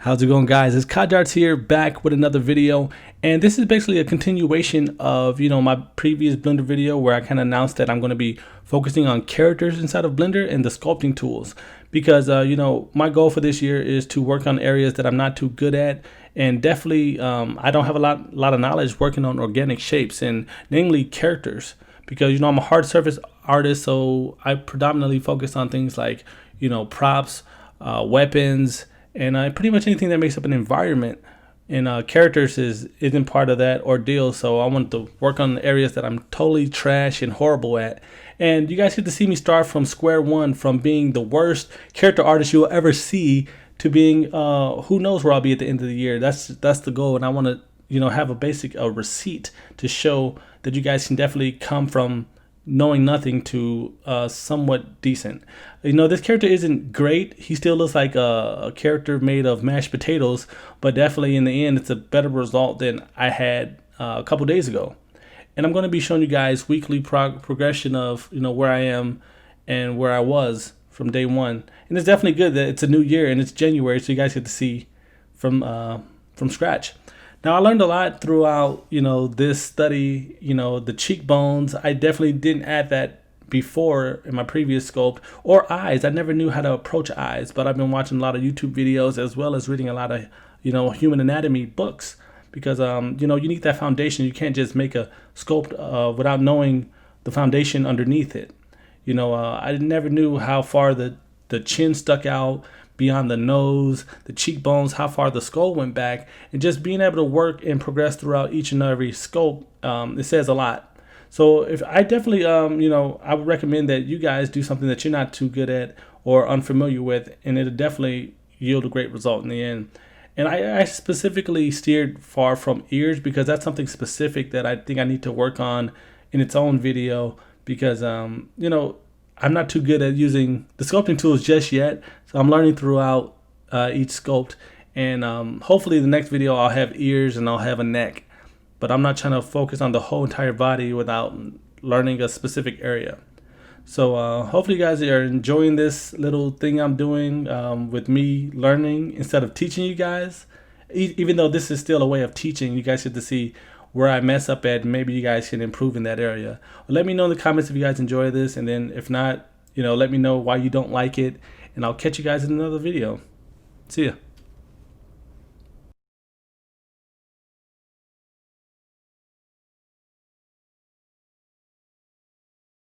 How's it going, guys? It's Kadarts here, back with another video, and this is basically a continuation of my previous Blender video where I kind of announced that I'm going to be focusing on characters inside of Blender and the sculpting tools, because my goal for this year is to work on areas that I'm not too good at, and definitely I don't have a lot of knowledge working on organic shapes, and namely characters, because I'm a hard surface artist, so I predominantly focus on things like props, weapons, and pretty much anything that makes up an environment. And characters isn't part of that ordeal, so I want to work on the areas that I'm totally trash and horrible at. And you guys get to see me start from square one, from being the worst character artist you'll ever see to being who knows where I'll be at the end of the year. That's the goal, and I want to have a receipt to show that you guys can definitely come from knowing nothing to somewhat decent. This character isn't great. He still looks like a character made of mashed potatoes, but definitely in the end it's a better result than I had a couple days ago. And I'm going to be showing you guys weekly progression of where I am and where I was from day one. And it's definitely good that it's a new year and it's January, so you guys get to see from scratch. Now, I learned a lot throughout, this study, the cheekbones. I definitely didn't add that before in my previous sculpt, or eyes. I never knew how to approach eyes, but I've been watching a lot of YouTube videos as well as reading a lot of, human anatomy books, because, you need that foundation. You can't just make a sculpt without knowing the foundation underneath it. I never knew how far the chin stuck out beyond the nose, the cheekbones, how far the skull went back, and just being able to work and progress throughout each and every sculpt, it says a lot. So if I definitely, I would recommend that you guys do something that you're not too good at or unfamiliar with, and it'll definitely yield a great result in the end. And I specifically steered far from ears, because that's something specific that I think I need to work on in its own video, because, I'm not too good at using the sculpting tools just yet, so I'm learning throughout each sculpt, and hopefully the next video I'll have ears and I'll have a neck, but I'm not trying to focus on the whole entire body without learning a specific area. So hopefully you guys are enjoying this little thing I'm doing with me learning instead of teaching you guys, even though this is still a way of teaching. You guys get to see where I mess up at, and maybe you guys can improve in that area. Let me know in the comments if you guys enjoy this, and then if not, let me know why you don't like it, and I'll catch you guys in another video. See ya.